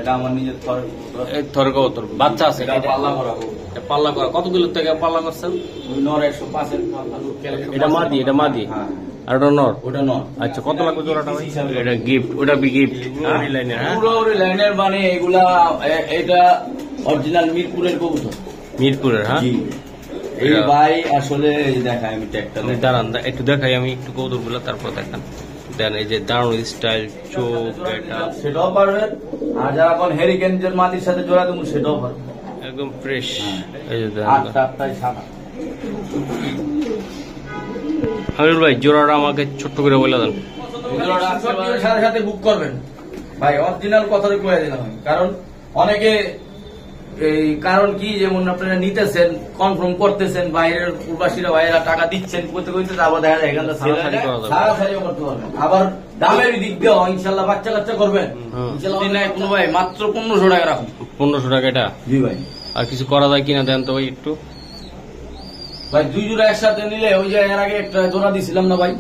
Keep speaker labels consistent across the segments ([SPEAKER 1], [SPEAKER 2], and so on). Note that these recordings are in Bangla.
[SPEAKER 1] এটা আমার নিজের
[SPEAKER 2] থর কবুতর বাচ্চা আছে
[SPEAKER 1] পাল্লা করা
[SPEAKER 2] কতগুলো থেকে পাল্লা করছেন?
[SPEAKER 1] নর 105-এর
[SPEAKER 2] এটা মাদি, এটা মাদি আর ওটা নর,
[SPEAKER 1] ওটা নর।
[SPEAKER 2] আচ্ছা কত লাগবে জোড়াটা ভাই? এটা গিফট, ওটা বি গিফট লাইনের। হ্যাঁ
[SPEAKER 1] পুরো লাইনের মানে এগুলা এটা অরিজিনাল মিরপুরের কবুতর।
[SPEAKER 2] মিরপুরের? হ্যাঁ
[SPEAKER 1] এই ভাই আসলে দেখাই আমি ট্যাগটা
[SPEAKER 2] দাঁড়ান একটু দেখাই আমি একটু কবুতর গুলো, তারপর দেখান। দেন এই যে দারুণ স্টাইল, চোখ, এটা
[SPEAKER 1] সেটাও পারবেন। আর যারা কোন হেরিকেনজের মাটির সাথে জোড়া দেবো সেটাও পারবেন,
[SPEAKER 2] একদম ফ্রেশ। এই যে হামিদুল ভাই জোড়াটা আমাকে ছোট্ট করে বলে দেন।
[SPEAKER 1] সাথে সাথে বুক করবেন ভাই, অরিজিনাল কথাটা কয়ে দিলাম। কারণ অনেকে এই কারণ কি, যেমন আপনারা নিতেছেন কনফার্ম করতেছেন, বাইরের প্রবাসীরা ভাইয়েরা টাকা দিচ্ছেন করতে করতে, আবার দেখা যায় এখানটা সারাসারিও করতে পারবেন। আবার দামের দিক দিয়েও ইনশাল্লাহ বাচ্চা কাচ্চা করবেন কোনো ভাই মাত্র 1500 টাকা রাখুন।
[SPEAKER 2] 1500 টাকা এটা?
[SPEAKER 1] জি ভাই।
[SPEAKER 2] আর কিছু করা যায় কিনা দেন তো ভাই একটু।
[SPEAKER 1] ভাই 2 জোড়া একসাথে নিলে, ওই যে এর আগে একটা জোড়া দিছিলাম না ভাই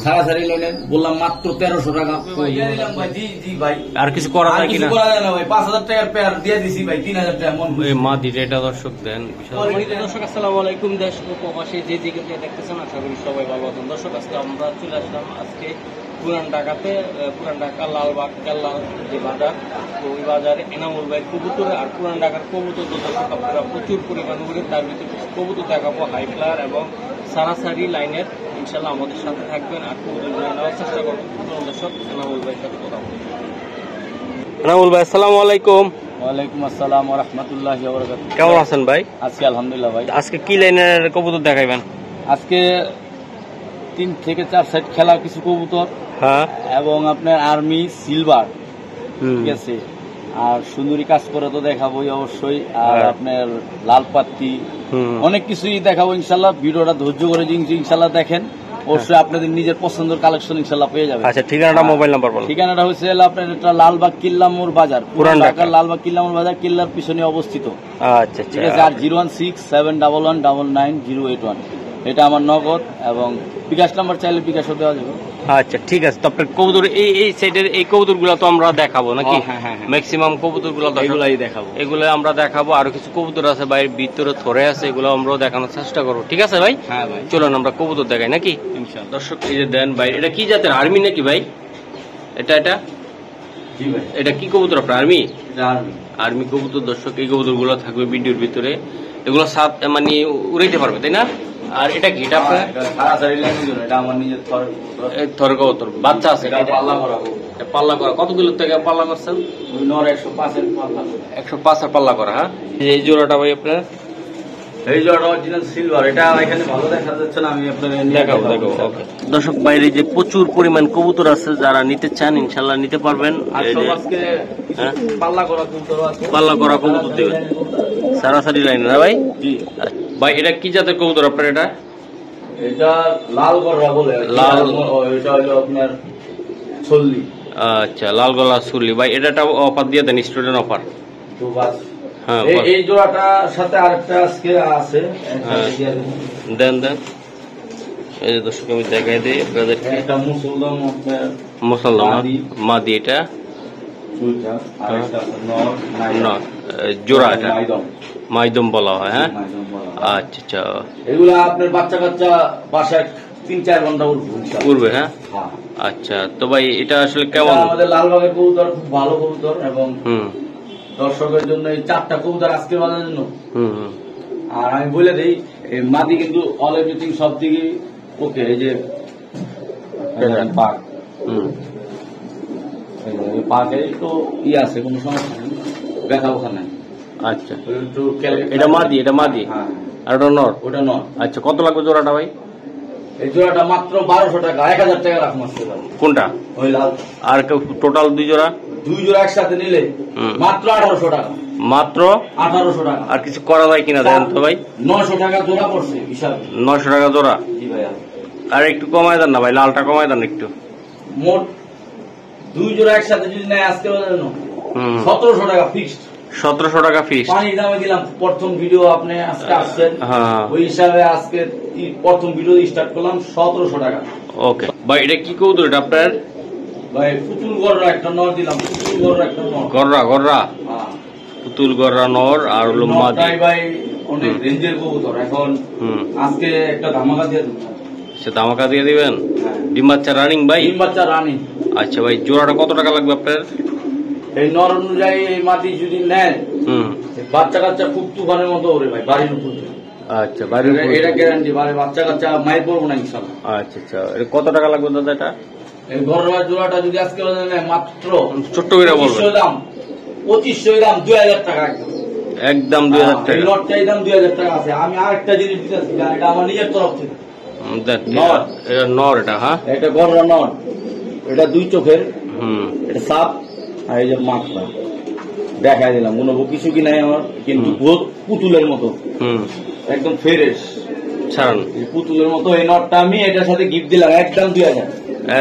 [SPEAKER 1] সারাসারি লাইনে, বললাম মাত্র 1300 টাকা দিলাম ভাই। জি জি ভাই।
[SPEAKER 2] আর কিছু করা যায় কিনা?
[SPEAKER 1] করা যায় না ভাই, 5000 টাকার পেয়ার দিয়ে দিছি ভাই, 3000 টাকা মন।
[SPEAKER 2] এই মাদি এটা দর্শক দেন।
[SPEAKER 3] দর্শক আসসালামু আলাইকুম, দেশ ও প্রবাসী যে যেখানে দেখতেছেন আশা করি সবাই ভালো আছেন। দর্শক আজকে আমরা চলে আসলাম আজকে পুরান ঢাকাতে, পুরান ঢাকা লালবাগ কেল্লা যে বাজার, তো ওই বাজারে এনামুল ভাইয়ের কবুতর আর পুরান ঢাকার কবুতর দর্শক আপনারা প্রচুর পরিমাণ করে, তার ভিতরে কিছু কবুতর দেখাবো হাই ফ্লায়ার এবং সারাসারি লাইনের। ইনশাল্লাহ আমাদের সাথে থাকবেন আর কবুতর নেওয়ার চেষ্টা করবেন। দর্শক এনামুল ভাইয়ের সাথে কথা বলবেন।
[SPEAKER 2] এনামুল ভাই আসসালামু আলাইকুম।
[SPEAKER 1] ওয়ালাইকুম আসসালাম ওয়া রাহমাতুল্লাহি ওয়া বারাকাতুহু।
[SPEAKER 2] কেমন আছেন ভাই?
[SPEAKER 1] আজকে আলহামদুলিল্লাহ ভাই।
[SPEAKER 2] আজকে কি লাইনের কবুতর দেখাইবেন?
[SPEAKER 1] আজকে 3 থেকে 4 সেট খেলা কিছু কবুতর,
[SPEAKER 2] হ্যাঁ,
[SPEAKER 1] এবং আপনার আর্মি সিলভার, ঠিক আছে। আর সুন্দরী কাজ করে তো দেখাবোই অবশ্যই। আর আপনার লাল পাত্তি অনেক কিছুই দেখাবো ইনশাল্লাহ। ভিডিওটা ধৈর্য করে ইনশাল্লাহ দেখেন, অবশ্যই আপনাদের নিজের পছন্দের কালেকশন ইনশাল্লাহ পেয়ে যাবেন।
[SPEAKER 2] আচ্ছা ঠিকানাটা, মোবাইল নাম্বার বলুন।
[SPEAKER 1] ঠিকানাটা হচ্ছে আপনার এটা লালবাগ কিল্লামোর বাজার, পুরান ঢাকার লালবাগ কিল্লামোর বাজার, কিল্লার পিছনে অবস্থিত।
[SPEAKER 2] আচ্ছা
[SPEAKER 1] ঠিক আছে। আর 016-711-99081 এটা আমার নগদ, এবং বিকাশ নাম্বার চাইলে বিকাশও দেওয়া যাবে।
[SPEAKER 2] আচ্ছা ঠিক আছে। তো আপনার কবুতর এই সাইডের এই কবুতর গুলো তো আমরা দেখাবো নাকি? ম্যাক্সিমাম কবুতর গুলো
[SPEAKER 1] দেখাবো,
[SPEAKER 2] এগুলো আমরা দেখাবো। আরো কিছু কবুতর আছে বাইরের ভিতরে ধরে আছে, এগুলো আমরাও দেখানোর চেষ্টা করবো। ঠিক আছে ভাই?
[SPEAKER 1] হ্যাঁ ভাই,
[SPEAKER 2] চলুন আমরা কবুতর দেখাই নাকি।
[SPEAKER 1] ইনশাআল্লাহ।
[SPEAKER 2] দর্শক এই যে দেন ভাই, এটা কি জাতের? আর্মি নাকি ভাই? এটা
[SPEAKER 1] জি ভাই।
[SPEAKER 2] এটা কি কবুতর আপনার? আর্মি?
[SPEAKER 1] আর্মি
[SPEAKER 2] আর্মি কবুতর। দর্শক এই কবুতর গুলো থাকবে ভিডিওর ভিতরে, এগুলো সাত মানে উড়াইতে পারবে তাই না? আর এটা কি? এটা আপনার
[SPEAKER 1] এটা আমার নিজের
[SPEAKER 2] থর কবুতর বাচ্চা আছে?
[SPEAKER 1] পাল্লা করা।
[SPEAKER 2] কতগুলো থেকে পাল্লা করছেন?
[SPEAKER 1] নর 105-এর পাল্লা।
[SPEAKER 2] 105 আর পাল্লা করা। হ্যাঁ এই জোড়াটা ভাই আপনার?
[SPEAKER 1] এই জোড়াটা অরিজিনাল সিলভার। এটা এখানে ভালো দেখা যাচ্ছে না, আমি আপনাদের
[SPEAKER 2] দেখাবো। ওকে দর্শক, বাইরে যে প্রচুর পরিমাণ কবুতর আছে, যারা নিতে চান ইনশাল্লাহ নিতে পারবেন।
[SPEAKER 1] পাল্লা করা কবুতর আছে,
[SPEAKER 2] পাল্লা করা কবুতর দেবেন সারাসারি লাইন না ভাই? জি ভাই। এটা কি জাতের কবুতর আপনার?
[SPEAKER 1] এটা লাল গলা বলে, লাল। এটা হলো আপনার ছল্লি।
[SPEAKER 2] আচ্ছা লাল গলা ছল্লি ভাই। এটা অফার দিয়ে দেন, স্টুডেন্ট অফার।
[SPEAKER 1] হ্যাঁ এই জোড়াটার সাথে আরেকটা আজকে আছে,
[SPEAKER 2] দেন। এই যে দর্শক আমি দেখাই দিই আপনাদেরকে।
[SPEAKER 1] একটা
[SPEAKER 2] মুসলমান মাদি, এটা জোড়া, এটা মাইদম বলা হয়। হ্যাঁ আচ্ছা আচ্ছা।
[SPEAKER 1] এগুলা আপনার বাচ্চা কাচ্চা বাসায় 3-4 ঘন্টা
[SPEAKER 2] উড়বে। হ্যাঁ আচ্ছা। তো ভাই এটা আসলে কেমন?
[SPEAKER 1] আমাদের লালবাগের কবুতর খুব ভালো কবুতর, এবং দর্শকের জন্য এই 4টা কবুতর আজকে বাজার জন্য। আর আমি বলে দিই, মাদি কিন্তু অল এভরিথিং সব দিকে ওকে। এই যে পাক, পাকে তো আছে, কোনো সমস্যা নেই, ব্যথা ওখা নাই।
[SPEAKER 2] আচ্ছা এটা মাদি, এটা মাদি।
[SPEAKER 1] হ্যাঁ
[SPEAKER 2] আর ওটা নর?
[SPEAKER 1] ওটা নর।
[SPEAKER 2] আচ্ছা কত লাগবে জোড়াটা ভাই?
[SPEAKER 1] এই জোড়াটা মাত্র 1200 টাকা, 1000 টাকা রাখুন।
[SPEAKER 2] কোনটা? ওই লাল। আর টোটাল 2 জোড়া?
[SPEAKER 1] 2 জোড়া একসাথে নিলে মাত্র 1800 টাকা।
[SPEAKER 2] মাত্র
[SPEAKER 1] 1800 টাকা।
[SPEAKER 2] আর কিছু করা যায় কিনা দেন তো ভাই?
[SPEAKER 1] 900 টাকা জোড়া পড়ছে হিসাবে।
[SPEAKER 2] 900 টাকা জোড়া?
[SPEAKER 1] জি ভাইয়া।
[SPEAKER 2] আর একটু কমায় দেন না ভাই, লালটা কমায় দেন একটু।
[SPEAKER 1] মোট 2 জোড়া একসাথে যদি নেয় আজকে 1700 টাকা ফিক্সড।
[SPEAKER 2] 1700 টাকা ফিক্সড।
[SPEAKER 1] পানি দামে দিলাম। প্রথম ভিডিও আপনি আজকে আসছেন, ওই হিসাবে আজকে প্রথম ভিডিও স্টার্ট করলাম 1700 টাকা।
[SPEAKER 2] ওকে ভাই। এটা কি কবুতর এটা আপনার?
[SPEAKER 1] ভাই পুতুল গড় একটা নর দিলাম। পুতুল গরুর একটা নর।
[SPEAKER 2] গররা গররা
[SPEAKER 1] হ্যাঁ।
[SPEAKER 2] পুতুল গররা নর আর হলো মাদি।
[SPEAKER 1] নরটাই ভাই অনেক রেঞ্জের কবুতর। এখন আজকে একটা ধামাকা দিয়ে দেবো।
[SPEAKER 2] সে ধামাকা দিয়ে দিবেন।
[SPEAKER 1] হ্যাঁ।
[SPEAKER 2] ডিম বাচ্চা রানিং ভাই?
[SPEAKER 1] ডিম বাচ্চা রানী।
[SPEAKER 2] আচ্ছা ভাই, জোড়াটা কত টাকা লাগবে আপনার?
[SPEAKER 1] এই নর অনুযায়ী এই মাটি যদি নেন, বাচ্চা কাচ্চা খুব তুফানের মতো ওরে ভাই, বাড়ির উপর।
[SPEAKER 2] আচ্ছা, বাড়ির উপর।
[SPEAKER 1] এটা গ্যারান্টি, বাচ্চা কাচ্চা মায়ের পড়বো না ইনশাল্লাহ।
[SPEAKER 2] আচ্ছা আচ্ছা, এটা কত টাকা লাগবে দাদা এটা?
[SPEAKER 1] এই ঘরোয়া জোড়াটা যদি আজকে নেয় মাত্র
[SPEAKER 2] ছোট্ট করে বলবেন।
[SPEAKER 1] 2500 দাম, 2500 দাম, 2000 টাকা
[SPEAKER 2] একদম 2000 টাকা।
[SPEAKER 1] এই লটটাই দাম 2000 টাকা আছে। আমি আরেকটা জিনিস দিতেছি, এটা আমার নিজের তরফ থেকে।
[SPEAKER 2] নর, এটা নর, এটা হ্যাঁ,
[SPEAKER 1] এটা ঘরোয়া নর, এটা 2 চোখের, এটা সাপ, আর এই যে মাথা দেখাই দিলাম। কোনো কিছু কি নাই আমার, কিন্তু পুতুলের মতো একদম ফ্রেশ
[SPEAKER 2] ছাড়ান,
[SPEAKER 1] পুতুলের মতো। এই নটটা আমি এটার সাথে গিফট দিলাম একদম 2000,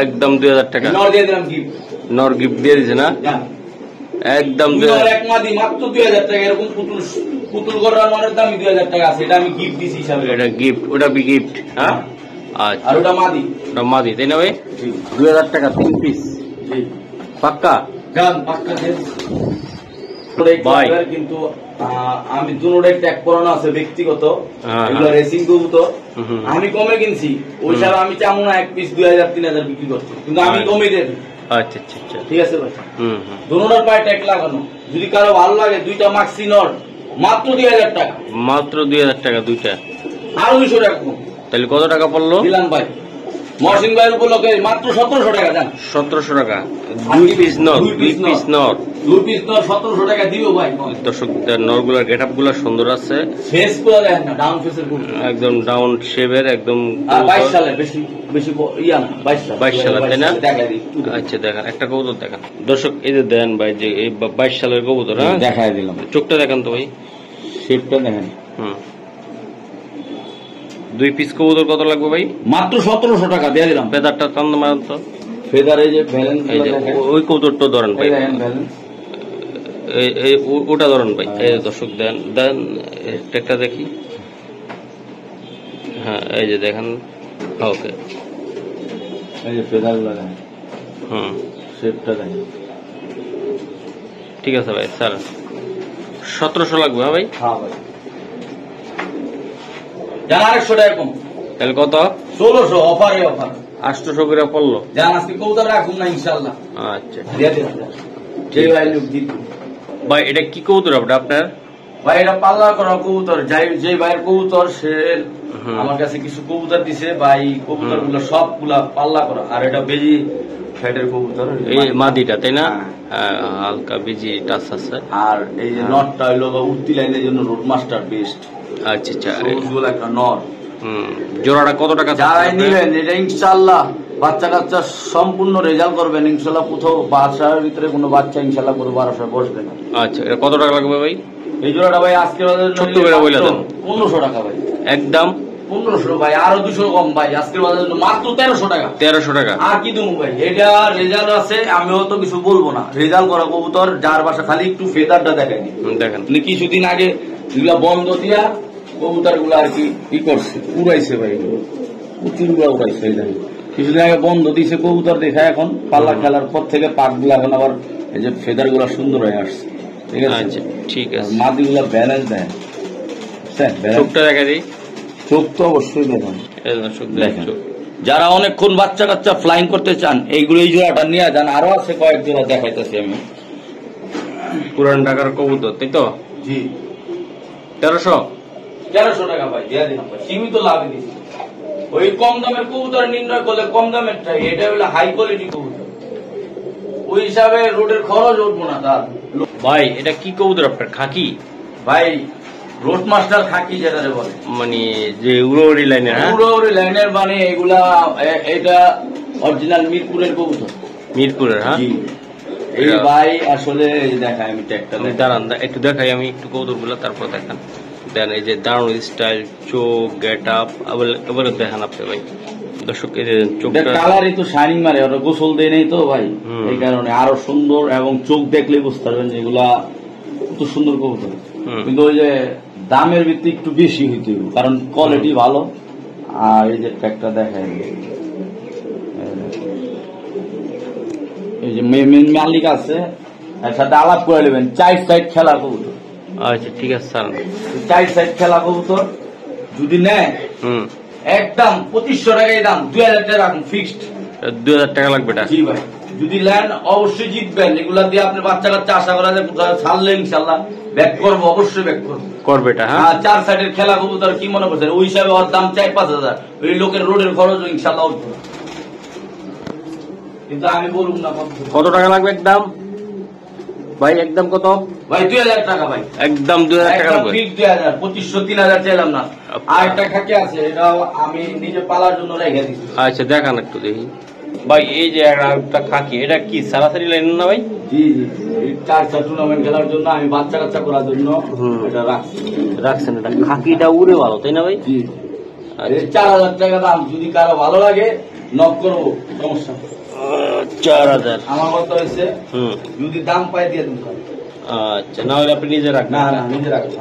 [SPEAKER 2] একদম 2000 টাকা।
[SPEAKER 1] নর দিয়ে দিলাম গিফট,
[SPEAKER 2] নর গিফট দিয়ে দিছে না? একদম
[SPEAKER 1] 2000 এক মাদি মাত্র 2000 টাকা। এরকম পুতুল গড়া নরের দাম 2000 টাকা আছে, এটা আমি গিফট দিছি হিসাবে।
[SPEAKER 2] এটা গিফট, ওটা বি গিফট হ্যাঁ। আচ্ছা,
[SPEAKER 1] আর ওটা মাদি,
[SPEAKER 2] ওটা মাদি তাই না ভাই? 2000 টাকা 3 পিস পাক্কা
[SPEAKER 1] গান পাক্কা দেন
[SPEAKER 2] ভাই।
[SPEAKER 1] কিন্তু আমি দুটোটাই ট্যাগ করানো আছে ব্যক্তিগত,
[SPEAKER 2] হ্যাঁ,
[SPEAKER 1] এগুলো রেসিং কবুতর। আমি কমে কিনছি, ওই হিসাবে আমি চাবো না এক পিস 2000-3000 বিক্রি করছি, কিন্তু আমি কমে দেব।
[SPEAKER 2] আচ্ছা আচ্ছা আচ্ছা,
[SPEAKER 1] ঠিক আছে ভাই। দুটোটার পায়ে ট্যাগ লাগানো, যদি কারো ভালো লাগে দুইটা মাক্সি নট মাত্র 2000 টাকা,
[SPEAKER 2] মাত্র 2000 টাকা দুইটা।
[SPEAKER 1] আরো 200 টাকা কম।
[SPEAKER 2] তাহলে কত টাকা পড়লো?
[SPEAKER 1] দিলাম ভাই মহসিন ভাইয়ের উপলক্ষে মাত্র 1700 টাকা। জান
[SPEAKER 2] 1700 টাকা 2 পিস নর, 2 পিস নর,
[SPEAKER 1] 2 পিস নর 1700 টাকা দিও ভাই।
[SPEAKER 2] দর্শক, নরগুলার গেটআপ গুলা সুন্দর আছে,
[SPEAKER 1] ফেস করে দেন না, ডাউন ফেসের গুলো
[SPEAKER 2] একদম ডাউন শেপের, একদম
[SPEAKER 1] 22 সালে, বেশি বেশি ইয়া না, 22
[SPEAKER 2] সালে তাই না?
[SPEAKER 1] দেখাই দিই।
[SPEAKER 2] আচ্ছা দেখেন, একটা কবুতর দেখেন দর্শক, এই যে দেন ভাই, যে এই 22 সালের কবুতর, হ্যাঁ
[SPEAKER 1] দেখাই দিলাম।
[SPEAKER 2] চোখটা দেখেন তো ভাই,
[SPEAKER 1] শেপটা দেখেন।
[SPEAKER 2] 2 পিস কবুতর কত লাগবে ভাই?
[SPEAKER 1] মাত্র 1700 টাকা দিয়ে দিলাম।
[SPEAKER 2] ফেদারটা টান মারেন তো,
[SPEAKER 1] ফেদার এই যে ব্যালেন্স,
[SPEAKER 2] এই যে ওই কবুতরটা ধরেন ভাই,
[SPEAKER 1] ব্যালেন্স
[SPEAKER 2] এই ওটা ধরেন ভাই। এই দর্শক দেন দেন একটা দেখি, হ্যাঁ এই যে দেখেন, ওকে
[SPEAKER 1] এই যে ফেদার গুলো দেখেন, শেপটা দেখেন।
[SPEAKER 2] ঠিক আছে ভাই, স্যার 1700 লাগবে। হ্যাঁ ভাই,
[SPEAKER 1] হ্যাঁ ভাই, জান 800 টাকা কম।
[SPEAKER 2] তাহলে কত?
[SPEAKER 1] 1600 অফারে অফার,
[SPEAKER 2] 800 করে পড়লো।
[SPEAKER 1] জান আজকে কবুতর রাখুন না ইনশাআল্লাহ।
[SPEAKER 2] আচ্ছা
[SPEAKER 1] দিয়ে দিন যে ভাই লোক দিত
[SPEAKER 2] ভাই, এটা কি কবুতর আপনার?
[SPEAKER 1] ভাই এটা পাল্লা করা কবুতর, যে ভাইয়ের কবুতর সে আমার কাছে কিছু কবুতর দিছে ভাই। কবুতর গুলো সবগুলা পাল্লা করা, আর এটা বেজি ফ্যাটের কবুতর,
[SPEAKER 2] এই মাদিটা তাই না? হালকা বেজি টাচ আছে।
[SPEAKER 1] আর এই যে নটটা হইলো উঠতি লাইনের জন্য রোড মাস্টার বেস্ট।
[SPEAKER 2] আচ্ছা আচ্ছা,
[SPEAKER 1] সবুজগুলো একটা নট।
[SPEAKER 2] জোড়াটা কত টাকা?
[SPEAKER 1] যারাই নিবেন এটা ইনশাআল্লাহ বাচ্চা কাচ্চা সম্পূর্ণ রেজাল্ট করবেন ইনশাআল্লাহ। কোথাও বাসার ভিতরে কোনো বাচ্চা ইনশাআল্লাহ করে 1200 বসবে না।
[SPEAKER 2] আচ্ছা, এটা কত টাকা লাগবে ভাই?
[SPEAKER 1] এই জোড়াটা ভাই আজকে
[SPEAKER 2] ছোট্ট করে বলে দেন।
[SPEAKER 1] 1500 টাকা ভাই,
[SPEAKER 2] একদম
[SPEAKER 1] 1500 ভাই, আরো 200 কম ভাই। আজকের বাজার জন্য মাত্র 1300 টাকা।
[SPEAKER 2] 1300 টাকা।
[SPEAKER 1] আর কি দেবো ভাই, এটা রেজাল্ট আছে, আমিও তো কিছু বলবো না। রেজাল্ট করা কবুতর, যার বাসা খালি একটু ফেদারটা দেখায়নি
[SPEAKER 2] দেখেন,
[SPEAKER 1] কিছুদিন আগে যেগুলা বন্ধ দিয়া কবুতর গুলো আর কি ই করছে, উড়াইছে ভাই, প্রচুর গুলা উড়াইছে। কিছুদিন আগে বন্ধ দিয়েছে কবুতর দেখা, এখন পাল্লা খেলার পর থেকে পাক গুলা এখন আবার এই যে ফেদার গুলা সুন্দর হয়ে আসছে। ঠিক আছে,
[SPEAKER 2] আচ্ছা ঠিক আছে।
[SPEAKER 1] মাদি গুলা ব্যালেন্স দেয়,
[SPEAKER 2] চোখটা দেখা দিই।
[SPEAKER 1] চোখ তো অবশ্যই দেখেন,
[SPEAKER 2] দেখেন
[SPEAKER 1] যারা অনেকক্ষণ বাচ্চা কাচ্চা ফ্লাইং করতে চান এইগুলো, এই জোড়াটা নিয়ে যান। আরো আছে কয়েক জোড়া দেখাইতেছি আমি।
[SPEAKER 2] পুরান ঢাকার কবুতর তাই তো?
[SPEAKER 1] জি
[SPEAKER 2] 1300
[SPEAKER 1] টাকা ভাই দিয়ে দিলাম ভাই, সীমিত লাভ দিচ্ছি। ওই কম দামের কবুতর নির্ণয় করলে কম দামেরটাই, এটা হলো হাই কোয়ালিটি কবুতর, ওই হিসাবে রোডের খরচ উঠবো না তার।
[SPEAKER 2] ভাই এটা কি কবুতর আপনার? খাকি
[SPEAKER 1] ভাই, রোড মাস্টার খাকি যেটা বলে,
[SPEAKER 2] মানে যে উড়োউড়ি লাইনের?
[SPEAKER 1] উড়োউড়ি লাইনের, মানে এগুলা এটা অরিজিনাল মিরপুরের কবুতর।
[SPEAKER 2] মিরপুরের? হ্যাঁ
[SPEAKER 1] এই ভাই আসলে দেখায়, আমি ট্যাগটা
[SPEAKER 2] দাঁড়ান একটু দেখাই, আমি একটু কবুতর গুলো তারপর দেখান। দেন এই যে দারুণ স্টাইল, চোখ, গেট আপ, আবার দেখান আপনি ভাই। দর্শক এই যে চোখটা
[SPEAKER 1] কালারই তো শাইনিং মারে, ওরা গোসল দেয় নেই তো ভাই, এই কারণে আরো সুন্দর। এবং চোখ দেখলে বুঝতে পারবেন যে এগুলা কত সুন্দর কবুতর। কিন্তু ওই যে দামের ভিত্তি একটু বেশি হইতে, কারণ কোয়ালিটি ভালো। আর এই যে ট্যাগটা দেখায়, এই যে মেন মালিক আছে এর সাথে আলাপ করে নেবেন। 4 সাইড খেলা কবুতর,
[SPEAKER 2] আচ্ছা ঠিক আছে স্যার।
[SPEAKER 1] 4 সাইড খেলা কবুতর যদি নেয় একদম 2500 টাকায় দাম, 2000 টাকা রাখুন ফিক্সড।
[SPEAKER 2] 2000 টাকা লাগবে এটা?
[SPEAKER 1] জি ভাই, যদি নেন অবশ্যই জিতবেন। এগুলা দিয়ে আপনি বাচ্চা কাচ্চা আশা করা যায় কোথাও ছাড়লে ইনশাল্লাহ ব্যাক করবো, অবশ্যই ব্যাক করবো।
[SPEAKER 2] করবে এটা? হ্যাঁ
[SPEAKER 1] 4 সাইডের খেলা কবুতর কি মনে করছেন? ওই হিসাবে ওর দাম 4-5 হাজার, ওই লোকের রোডের খরচ ইনশাল্লাহ উঠবে। কিন্তু আমি বলুন না
[SPEAKER 2] কত টাকা লাগবে একদম ভাই? একদম কত
[SPEAKER 1] ভাই? 2000 টাকা ভাই,
[SPEAKER 2] একদম 2000 টাকা লাগবে।
[SPEAKER 1] 2000, 2500-3000 চাইলাম না। আর একটা খাকি আছে, এটাও আমি নিজে পালার জন্য রেখে দিচ্ছি।
[SPEAKER 2] আচ্ছা দেখান একটু দেখি ভাই। এই যে একটা খাকি, এটা কি সারাসারি লাইন না ভাই?
[SPEAKER 1] জি জি, 4 টুর্নামেন্ট খেলার জন্য আমি বাচ্চা কাচ্চা করার জন্য এটা
[SPEAKER 2] রাখছেন। এটা খাকিটা উড়ে ভালো তাই না ভাই?
[SPEAKER 1] জি, 4000 টাকা দাম। যদি কারো ভালো লাগে নক করবো, সমস্যা
[SPEAKER 2] 4000
[SPEAKER 1] আমার কথা হয়েছে। যদি দাম পাই দিয়ে দিন।
[SPEAKER 2] আচ্ছা, না হলে আপনি নিজে রাখবেন?
[SPEAKER 1] না নিজে রাখবো।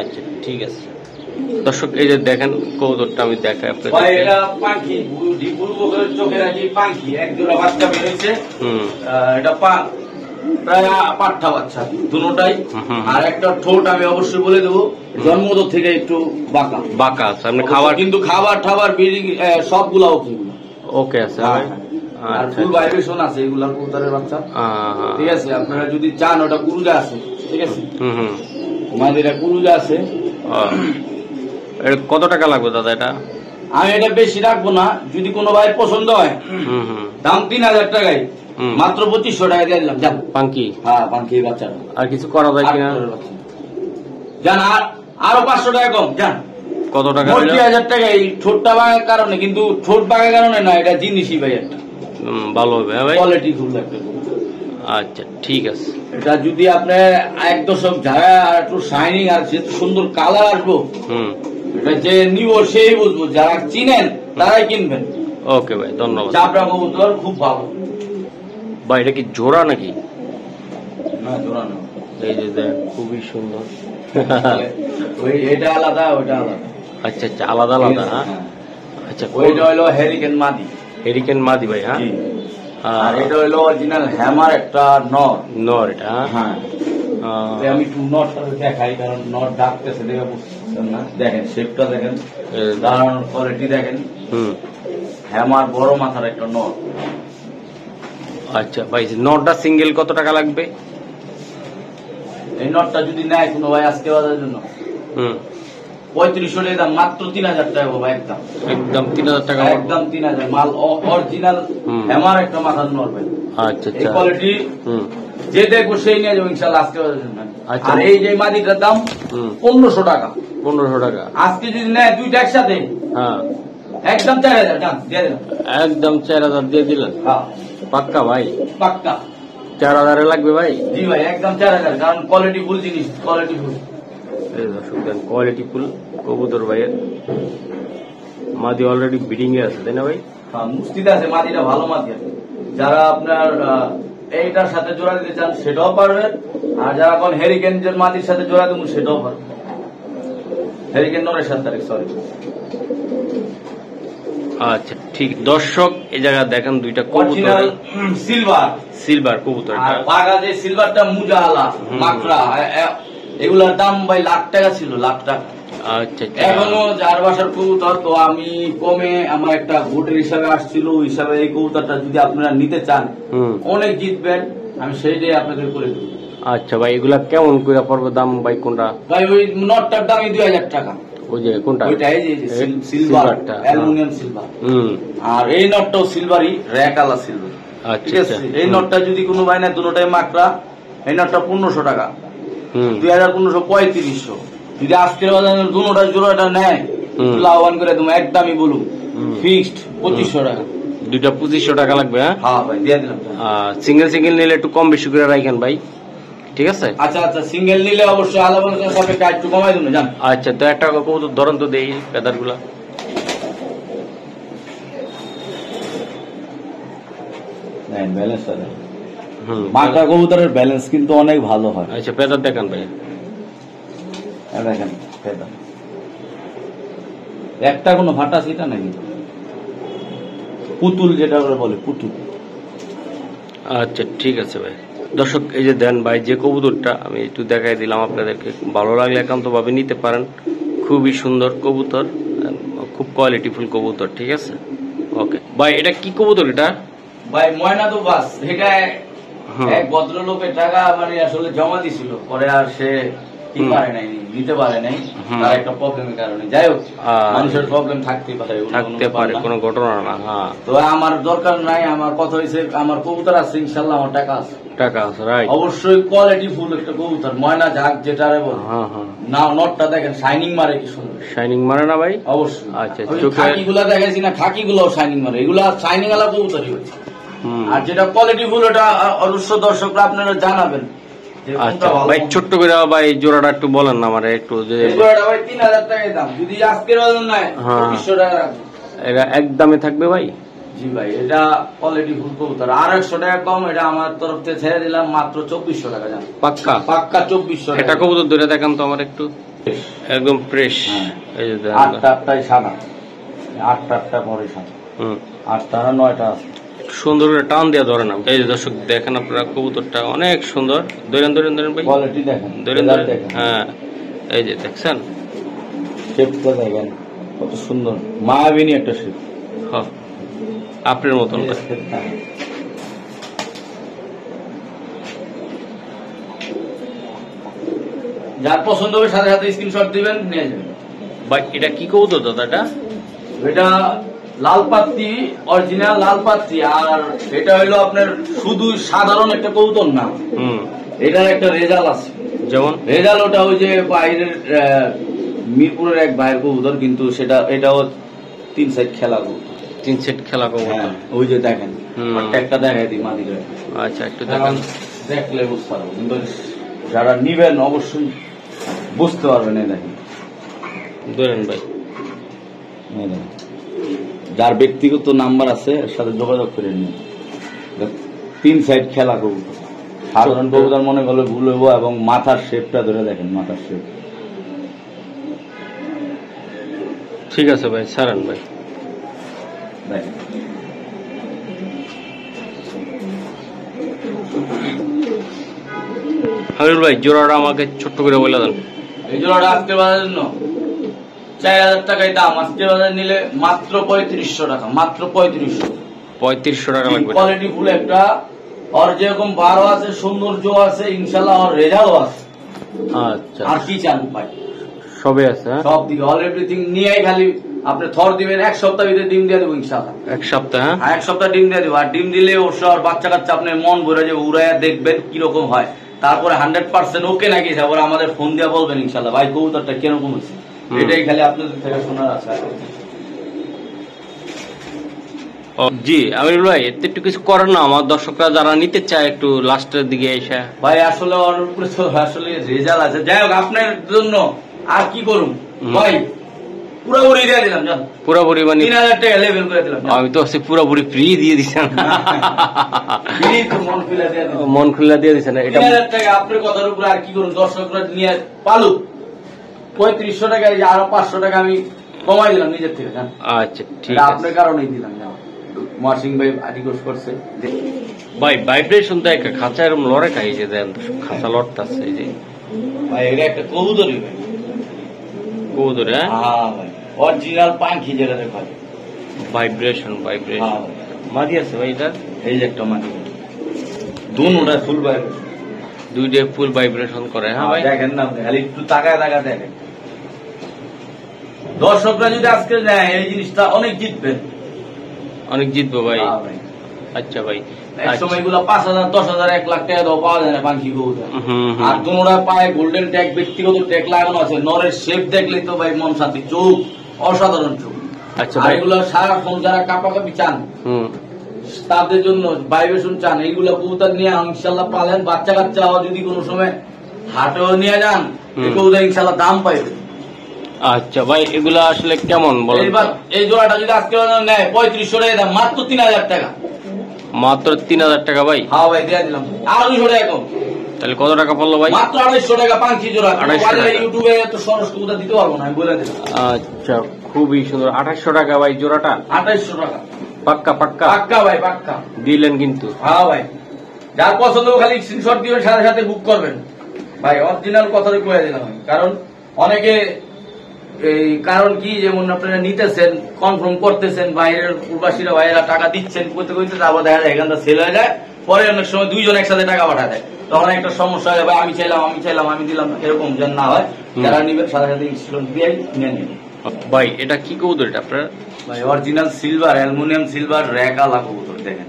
[SPEAKER 2] আচ্ছা ঠিক আছে। দর্শক এই যে দেখেন কবুতরটা আমি দেখাই আপনাদের।
[SPEAKER 1] ভাই এটা পাখি, চোখে রাখি পাখি, এক জোড়া বাচ্চা বেরোচ্ছে। এটা প্রায় পাঠা বাচ্চা দুটাই। আর একটা ঠোঁট আমি অবশ্যই বলে দেবো জন্মদর থেকে একটু বাঁকা
[SPEAKER 2] বাঁকা আছে। আপনি খাবার
[SPEAKER 1] কিন্তু খাবার ঠাবার ব্রিডিং সবগুলা
[SPEAKER 2] ওকে আছে?
[SPEAKER 1] আর ফুল ভাইব্রেশন আছে এগুলা কবুতরের বাচ্চা। ঠিক আছে, আপনারা যদি চান ওটা কুরুজা আছে। ঠিক আছে, মাদিরা কুরুজা আছে।
[SPEAKER 2] কত টাকা লাগবে দাদা এটা?
[SPEAKER 1] আমি এটা বেশি রাখবো না, যদি কোনো ভাই পছন্দ হয় দাম 3000 টাকায়, মাত্র 2500 টাকা দিয়ে দিলাম। যান
[SPEAKER 2] পাঙ্কি?
[SPEAKER 1] হ্যাঁ পাঙ্কি বাচ্চা।
[SPEAKER 2] আর কিছু করা যায় কিনা?
[SPEAKER 1] যান আরো 500 টাকা কম। যান
[SPEAKER 2] কত টাকা?
[SPEAKER 1] 3000 টাকা। এই ঠোঁটটা বাঁকার কারণে, কিন্তু ঠোঁট বাঁকার কারণে না, এটা জিনিসই ভাই একটা
[SPEAKER 2] ভালো হবে ভাই,
[SPEAKER 1] কোয়ালিটি ফুল একটা।
[SPEAKER 2] আচ্ছা ঠিক আছে।
[SPEAKER 1] এটা যদি আপনি 1 দশক ঝাড়া আর একটু শাইনিং আর যেহেতু সুন্দর কালার আসবো, এটা যে নিব সেই বুঝবো, যারা চিনেন তারাই কিনবেন।
[SPEAKER 2] ওকে ভাই, ধন্যবাদ।
[SPEAKER 1] চাপড়া কবুতর খুব ভালো
[SPEAKER 2] ভাই। এটা কি জোড়া নাকি?
[SPEAKER 1] না জোড়া না,
[SPEAKER 2] এই যে দেখ খুবই সুন্দর।
[SPEAKER 1] এটা আলাদা ওইটা আলাদা।
[SPEAKER 2] আচ্ছা আচ্ছা, আলাদা আলাদা। আচ্ছা,
[SPEAKER 1] ওইটা হলো হেরিকেন মাদি।
[SPEAKER 2] হেরিকেন মাদি ভাই? হ্যাঁ।
[SPEAKER 1] আর এটা হলো অরিজিনাল হ্যামার একটা নর।
[SPEAKER 2] নর এটা?
[SPEAKER 1] হ্যাঁ। আমি একটু নটটা দেখাই, কারণ নট ডাকতেছে দেখে বুঝতেছেন না। দেখেন শেপটা দেখেন, দাঁড়ানোর কোয়ালিটি দেখেন। হ্যামার বড় মাথার একটা নর।
[SPEAKER 2] আচ্ছা ভাই, নটটা সিঙ্গেল কত টাকা লাগবে?
[SPEAKER 1] এই নটটা যদি নেয় কোনো ভাই আজকে বাজার জন্য 3500 টাকা দাম, মাত্র 3000 টাকা বাবা। একদম
[SPEAKER 2] একদম 3000 টাকা?
[SPEAKER 1] একদম 3000। মাল অরিজিনাল হ্যামার একটা মাথার নর ভাই।
[SPEAKER 2] আচ্ছা
[SPEAKER 1] এই কোয়ালিটি যে দেখবো সেই নিয়ে যাবো ইনশাল্লাহ আজকে বাজার জন্য। আর এই যে মাদিটার দাম 1500 টাকা।
[SPEAKER 2] 1500 টাকা
[SPEAKER 1] আজকে যদি নেয় দুইটা একসাথে? হ্যাঁ, একদম 4000 দাম দিয়ে দিলাম।
[SPEAKER 2] একদম 4000 দিয়ে দিলেন? পাক্কা ভাই?
[SPEAKER 1] পাক্কা
[SPEAKER 2] 4000 লাগবে ভাই?
[SPEAKER 1] জি ভাই, একদম 4000, কারণ কোয়ালিটি ফুল জিনিস, কোয়ালিটি ফুল।
[SPEAKER 2] এই দর্শক দেন কোয়ালিটি ফুল কবুতর ভাইয়ের। মাদি অলরেডি ব্রিডিং এ আছে তাই না ভাই?
[SPEAKER 1] হ্যাঁ, মুস্তিতে আছে, মাদিটা ভালো মাদি আছে। যারা আপনার এইটার সাথে জোড়া দিতে চান সেটাও পারবেন, আর যারা এখন হেরিকেন মাদির সাথে জোড়া দেবো সেটাও পারবেন। হেরিকেন নরের 7 তারিখ, সরি।
[SPEAKER 2] আচ্ছা ঠিক। দর্শক এই জায়গা দেখেন দুইটা কবুতর
[SPEAKER 1] সিলভার
[SPEAKER 2] সিলভার কবুতর।
[SPEAKER 1] আর বাগা যে সিলভারটা মুজাহালা মাকড়া, এগুলার দাম ভাই লাখ টাকা ছিল, লাখ টাকা।
[SPEAKER 2] আচ্ছা,
[SPEAKER 1] এখনো যার বাসার কবুতর তো আমি কমে, আমার একটা ভোটের হিসাবে আসছিল, ওই হিসাবে এই কবুতরটা যদি আপনারা নিতে চান অনেক জিতবেন, আমি সেইটাই আপনাদের করে দেবো।
[SPEAKER 2] আচ্ছা ভাই, এগুলা কেমন করে পড়বে দাম ভাই? কোনটা
[SPEAKER 1] ভাই? ওই নটটার দামই 2000 টাকা।
[SPEAKER 2] ওই যে কোনটা?
[SPEAKER 1] ওইটা এই যে সিলভারটা, অ্যালুমিনিয়াম সিলভার। আর এই নটটাও সিলভারই, রেকালা সিলভার। ঠিক আছে, এই নটটা যদি কোনো ভাই না, দুটোটাই মাকড়া। এই নটটা 1500 টাকা, 2500, 3500। যদি আজকের বাজারে দুটোটা জোড়াটা নেয় লাভবান করে দেবো। একদমই বলুন ফিক্সড 2500 টাকা।
[SPEAKER 2] দুইটা 2500 টাকা লাগবে?
[SPEAKER 1] হ্যাঁ ভাই, দিয়ে দিলাম।
[SPEAKER 2] সিঙ্গেল সিঙ্গেল নিলে একটু কম বেশি করে রাখেন ভাই, ঠিক আছে?
[SPEAKER 1] আচ্ছা আচ্ছা, সিঙ্গেল নিলে অবশ্যই আলাদা সাপেক্ষে একটু কমাই দেবো। জান
[SPEAKER 2] আচ্ছা, তো একটা কবুতর ধরন তো দেই পেদার গুলা।
[SPEAKER 1] মাকড়া কবুতরের ব্যালেন্স কিন্তু অনেক ভালো হয়।
[SPEAKER 2] আচ্ছা, পেদার দেখান ভাই।
[SPEAKER 1] দেখেন পেদার একটা কোনো ফাটা সিটা নাকি, পুতুল যেটা বলে পুতুল।
[SPEAKER 2] আচ্ছা ঠিক আছে ভাই। দর্শক এই যে দেন ভাই যে কবুতরটা আমি একটু দেখাই দিলাম আপনাদেরকে, ভালো লাগলে একান্ত ভাবে নিতে পারেন। খুবই সুন্দর কবুতর, খুব কোয়ালিটিফুল কবুতর, ঠিক আছে। ওকে ভাই, এটা কি কবুতর? এটা
[SPEAKER 1] ভাই ময়না তো বাস, এটা এক ভদ্রলোকের টাকা মানে আসলে জমা দিছিল, পরে আর সে কি পারে নাই, নিতে পারে নাই, তার একটা প্রবলেমের কারণে। যাই হোক, মানুষের প্রবলেম থাকতেই পারে,
[SPEAKER 2] কোনো ঘটনা না। হ্যাঁ,
[SPEAKER 1] তো আমার দরকার নাই, আমার কথা হয়েছে আমার কবুতর আছে ইনশাল্লাহ, আমার টাকা আছে,
[SPEAKER 2] রাইট।
[SPEAKER 1] অবশ্যই কোয়ালিটি ফুল একটা কবুতর, ময়না ঝাঁক যেটা বল। না নটটা দেখেন শাইনিং মারে, কি সুন্দর
[SPEAKER 2] শাইনিং মারে না ভাই?
[SPEAKER 1] অবশ্যই।
[SPEAKER 2] আচ্ছা,
[SPEAKER 1] খাকি গুলা দেখাইছি না, খাকি গুলো শাইনিং মারে, এগুলা শাইনিং আলা কবুতরই হচ্ছে। আর যেটা কোয়ালিটি ফুল ওটা অবশ্য দর্শকরা আপনারা জানাবেন।
[SPEAKER 2] আচ্ছা ভাই, ছোট্ট করে ভাই জোড়াটা একটু বলেন না আমার একটু।
[SPEAKER 1] জোড়াটা ভাই 3000 টাকা দাম, যদি আজকের বাজার নাই 2500 টাকা রাখবো।
[SPEAKER 2] এটা এক দামে থাকবে ভাই?
[SPEAKER 1] জি ভাই, এটা কোয়ালিটি ফুল কবুতর, আর 100 টাকা কম, এটা আমার তরফ থেকে ছেড়ে দিলাম মাত্র 2400 টাকা জান।
[SPEAKER 2] পাক্কা?
[SPEAKER 1] পাক্কা 2400 টাকা।
[SPEAKER 2] এটা কবুতর ধরে দেখান তো আমার একটু, একদম ফ্রেশ। এই যে
[SPEAKER 1] আটটাই সাদা, আটটা পরে সাদা, 8টা না 9টা আছে।
[SPEAKER 2] সুন্দর করে টান দেওয়া ধরে না। এই যে দর্শক দেখেন আপনারা, কবুতরটা অনেক সুন্দর। ধরেন ভাই,
[SPEAKER 1] কোয়ালিটি দেখেন,
[SPEAKER 2] ধরেন। হ্যাঁ, এই যে দেখছেন
[SPEAKER 1] শেপটা দেখেন কত সুন্দর, মায়াবিনী একটা শেপ।
[SPEAKER 2] হ্যাঁ, আপনার মতন।
[SPEAKER 1] যার পছন্দ হবে সাথে সাথে স্ক্রিনশট দিবেন, নিয়ে যাবেন।
[SPEAKER 2] ভাই এটা কি কবুতর দাদা?
[SPEAKER 1] এটা লাল পাত্তি, অরিজিনাল লাল পাত্তি। আর এটা হইলো আপনার শুধু সাধারণ একটা কবুতর না, এটার একটা রেজাল্ট আছে।
[SPEAKER 2] যেমন
[SPEAKER 1] রেজাল্ট ওটা ওই যে বাইরের মিরপুরের এক ভাইয়ের কবুতর, কিন্তু এটাও 3 সেট খেলা কবুতর।
[SPEAKER 2] 3 সেট খেলা কবুতর?
[SPEAKER 1] ওই যে দেখেন, একটা দেখাই দিই মাদির।
[SPEAKER 2] আচ্ছা, একটু দেখেন,
[SPEAKER 1] দেখলে বুঝতে পারবো, কিন্তু যারা নিবেন অবশ্যই বুঝতে পারবেন। এই দেখেন,
[SPEAKER 2] ধরেন ভাই,
[SPEAKER 1] যার ব্যক্তিগত নাম্বার আছে এর সাথে যোগাযোগ করে নিন। 3 সাইড খেলা কবুতর, সাধারণ কবুতর মনে করলে ভুল হইব। এবং মাথার শেপটা ধরে দেখেন, মাথার শেপ।
[SPEAKER 2] ঠিক আছে ভাই, ছাড়েন ভাই।
[SPEAKER 1] দেখেন
[SPEAKER 2] হাবিল ভাই, জোড়াটা আমাকে ছোট্ট করে বলে দেন।
[SPEAKER 1] এই জোড়াটা আজকের বাজারের জন্য 4000 টাকায় দাম, আজকের বাজারে নিলে মাত্র 3500 টাকা, মাত্র 3500
[SPEAKER 2] টাকা লাগবে।
[SPEAKER 1] কোয়ালিটি ফুল একটা, আর যেরকম 12 আছে, সৌন্দর্য আছে, ইনশাল্লাহ আর রেজাল্টও আছে।
[SPEAKER 2] আচ্ছা,
[SPEAKER 1] আর কি চান ভাই?
[SPEAKER 2] সবই আছে,
[SPEAKER 1] সব দিকে অল এভরিথিং নিয়েই খালি আপনি থর দিবেন, 1 সপ্তাহ ভিতরে ডিম দিয়ে দেবো ইনশাল্লাহ।
[SPEAKER 2] 1 সপ্তাহ? হ্যাঁ,
[SPEAKER 1] 1 সপ্তাহ ডিম দিয়ে দেবো। আর ডিম দিলে ওর সব বাচ্চা কাচ্চা আপনার মন ভরে যাবে, উড়াইয়া দেখবেন কিরকম হয়। তারপরে 100% ওকে নাকি তারপরে আমাদের ফোন দিয়ে বলবেন ইনশাল্লাহ ভাই কবুতরটা কিরকম হয়েছে। এটাই খালি আপনাদের থেকে শোনার আছে।
[SPEAKER 2] জি আমির ভাই, এতে একটু কিছু করেন না, আমার দর্শকরা যারা নিতে চায় একটু লাস্টের দিকে এসে।
[SPEAKER 1] ভাই আসলে ওর উপরে তো আসলে রেজাল্ট আছে। যাই হোক, আপনার জন্য আর কি করুন ভাই, পুরোপুরি দিয়ে দিলাম, জান
[SPEAKER 2] পুরোপুরি মানে
[SPEAKER 1] 3000 টাকা লেভেল করে দিলাম।
[SPEAKER 2] আমি তো পুরোপুরি ফ্রি দিয়ে দিচ্ছেন, মন খুলে দিয়ে দিচ্ছেন। এটা
[SPEAKER 1] 3000 টাকা আপনার কথার উপরে আর কি করুন, দর্শকরা নিয়ে পালুক। 3500 টাকা, আরো 500 টাকা আমি কমাই দিলাম নিজের থেকে, জান।
[SPEAKER 2] আচ্ছা ঠিক আছে,
[SPEAKER 1] আপনার কারণেই দিলাম। মহাসিং ভাই রিকোয়েস্ট করছে
[SPEAKER 2] ভাই, ভাইব্রেশন তো একটা খাঁচা এরকম লড়ে খাই, যে দেন খাঁচা লড়তাছে। এই যে
[SPEAKER 1] ভাই, এটা একটা কবুতরই ভাই,
[SPEAKER 2] কবুতর। হ্যাঁ
[SPEAKER 1] ভাই, অরিজিনাল পাখি যেটা দেখা যায়,
[SPEAKER 2] ভাইব্রেশন। মাদি আছে ভাই এটা?
[SPEAKER 1] এই যে একটা মাদি, দুটোটা ফুল ভাইব্রেশন,
[SPEAKER 2] দুইটা ফুল ভাইব্রেশন করে। হ্যাঁ ভাই,
[SPEAKER 1] দেখেন না খালি একটু তাকায় দেখেন। দর্শকরা যদি আজকে নেয় এই জিনিসটা অনেক জিতবেন,
[SPEAKER 2] অনেক জিতবো ভাই। আচ্ছা ভাই,
[SPEAKER 1] এক সময় এগুলো 5000, 10000, 1 লাখ টাকা দাও পাওয়া যায় না পাখি কবুতর। আর দুটোটা পায়ে গোল্ডেন ট্যাগ, ব্যক্তিগত ট্যাগ লাগানো আছে। নরের শেপ দেখলে তো ভাই মন শান্তি, চোখ অসাধারণ চোখ।
[SPEAKER 2] আচ্ছা,
[SPEAKER 1] এগুলো সারাক্ষণ যারা কাপাকাপি চান তাদের জন্য, ভাইব্রেশন চান, এইগুলো কবুতর নিয়ে ইনশাল্লাহ পালেন। বাচ্চা কাচ্চা যদি কোনো সময় হাটেও নিয়ে যান, কবুতর ইনশাল্লাহ দাম পাইবে।
[SPEAKER 2] আচ্ছা ভাই, এগুলা আসলে কেমন বলেন?
[SPEAKER 1] এই জোড়াটা যদি আজকে নেয় 3500 টাকা দাম, মাত্র 3000 টাকা,
[SPEAKER 2] মাত্র 3000 টাকা ভাই।
[SPEAKER 1] হ্যাঁ ভাই, দিয়ে দিলাম। আর 200 টাকা কম,
[SPEAKER 2] তাহলে কত টাকা পড়লো ভাই?
[SPEAKER 1] মাত্র 250 টাকা পাখি জোড়া।
[SPEAKER 2] 250 টাকা।
[SPEAKER 1] ইউটিউবে তো সরস কবুতর দিতে পারবো না, আমি বলে দিলাম।
[SPEAKER 2] আচ্ছা, খুবই সুন্দর। 2800 টাকা ভাই জোড়াটা?
[SPEAKER 1] 2800 টাকা
[SPEAKER 2] পাক্কা?
[SPEAKER 1] পাক্কা ভাই, পাক্কা
[SPEAKER 2] দিলেন কিন্তু।
[SPEAKER 1] হ্যাঁ ভাই, যার পছন্দ খালি স্ক্রিনশট দিবেন, সাথে সাথে বুক করবেন ভাই। অরিজিনাল কথাটা কয়ে দিলাম আমি, কারণ অনেকে এই কারণ কি যেমন আপনারা নিতেছেন, কনফার্ম করতেছেন, বাইরের প্রবাসীরা ভাইয়েরা টাকা দিচ্ছেন করতে করতে, আবার দেখা যায় এখানটা সেল হয়ে যায়, পরে অনেক সময় দুইজন একসাথে টাকা পাঠা দেয়, তখন একটা সমস্যা হয়, ভাই আমি চাইলাম আমি দিলাম, এরকম যেন না হয়। যারা নিবেন সাথে সাথে স্ক্রিনশট দিয়ে নিয়ে নেবেন।
[SPEAKER 2] ভাই এটা কি কবুতর এটা আপনার?
[SPEAKER 1] ভাই অরিজিনাল সিলভার, অ্যালুমিনিয়াম সিলভার রেগালা কবুতর, দেখেন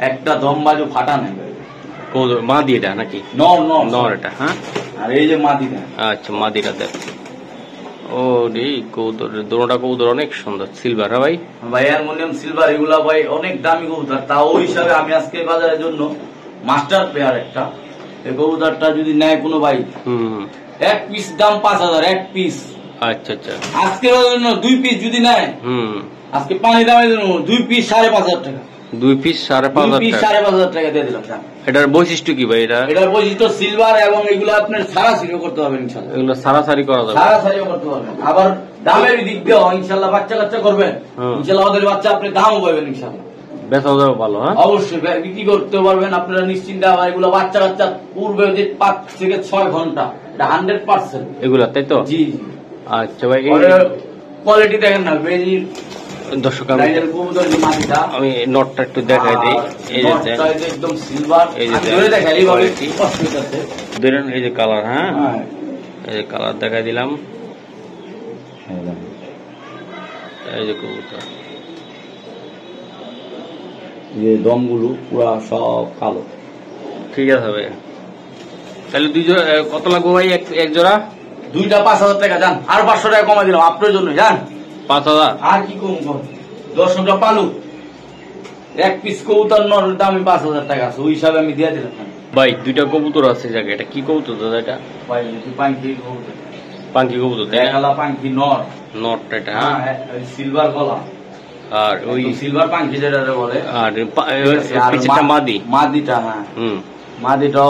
[SPEAKER 1] একটা দম বাজু ফাটা নাই
[SPEAKER 2] কবুতর মাদি এটা নাকি?
[SPEAKER 1] নর
[SPEAKER 2] নর এটা, হ্যাঁ।
[SPEAKER 1] আর এই যে মাদিটা,
[SPEAKER 2] আচ্ছা মাদিটা দেখ। ও রে কবুতর, দুটোটা কবুতর অনেক সুন্দর সিলভার। হ্যাঁ ভাই,
[SPEAKER 1] ভাই অ্যালুমিনিয়াম সিলভার এগুলা ভাই অনেক দামি কবুতর, তাও ওই হিসাবে আমি আজকে বাজারের জন্য মাস্টার পেয়ার একটা এই কবুতরটা যদি নেয় কোনো ভাই, এক পিস দাম 5,000 এক পিস।
[SPEAKER 2] আচ্ছা আচ্ছা,
[SPEAKER 1] আজকের জন্য 2 পিস যদি নেয়, আজকে পানি দামের জন্য 2 পিস 5,500 টাকা।
[SPEAKER 2] 2 পিস
[SPEAKER 1] 5,500 টাকা দিয়ে দিলাম।
[SPEAKER 2] এটার বৈশিষ্ট্য কি ভাই?
[SPEAKER 1] এটার বৈশিষ্ট্য সিলভার, এবং এগুলো আপনার সারাসারিও করতে পারবেন ইনশাল্লাহ।
[SPEAKER 2] এগুলো সারাসারি করা যাবে,
[SPEAKER 1] সারাসারিও করতে পারবেন। আবার দামের দিক দিয়েও ইনশাল্লাহ বাচ্চা কাচ্চা করবেন, ইনশাল্লাহ ওদের বাচ্চা আপনি দামও পাবেন ইনশাল্লাহ।
[SPEAKER 2] বেচা যাবে ভালো, হ্যাঁ
[SPEAKER 1] অবশ্যই বিক্রি করতে পারবেন আপনারা নিশ্চিন্তে। আবার এগুলো বাচ্চা কাচ্চা পূর্বে যে 5 থেকে 6 ঘন্টা, এটা 100%
[SPEAKER 2] এগুলা, তাই তো?
[SPEAKER 1] জি জি।
[SPEAKER 2] আচ্ছা ভাই,
[SPEAKER 1] কোয়ালিটি দেখেন না, বেজি
[SPEAKER 2] দর্শক আমি নটটা একটু দেখাই দিই। এই যে
[SPEAKER 1] একদম সিলভার,
[SPEAKER 2] এই যে
[SPEAKER 1] দেখাই
[SPEAKER 2] ধরেন, এই যে কালার, হ্যাঁ এই যে কালার দেখাই দিলাম। এই যে কবুতর,
[SPEAKER 1] যে দমগুলো পুরা সব কালো।
[SPEAKER 2] ঠিক আছে ভাই, তাহলে 2 জোড়া কত লাগবে ভাই? এক জোড়া
[SPEAKER 1] দুইটা 5,000 টাকা। যান, আর 500 টাকা কমাই দিলাম আপনার জন্য। যান
[SPEAKER 2] 5,000,
[SPEAKER 1] আর কি কম? 10টা পালু, এক পিস কবুতর নর দাম 5,000 টাকা আছে, ওই হিসাবে আমি দিয়ে দিলাম
[SPEAKER 2] ভাই। 2টা কবুতর আছে জায়গা, এটা কি কবুতর দাদা? এটা
[SPEAKER 1] ভাই পাঙ্কি কবুতর,
[SPEAKER 2] পাঙ্কি কবুতর,
[SPEAKER 1] দেখালা পাঙ্কি নর,
[SPEAKER 2] নটটা এটা,
[SPEAKER 1] হ্যাঁ সিলভার গলা,
[SPEAKER 2] আর ওই
[SPEAKER 1] সিলভার পাঙ্কি যেটা বলে,
[SPEAKER 2] আর পিছটা মাদি,
[SPEAKER 1] মাদিটা, হ্যাঁ মাদিটা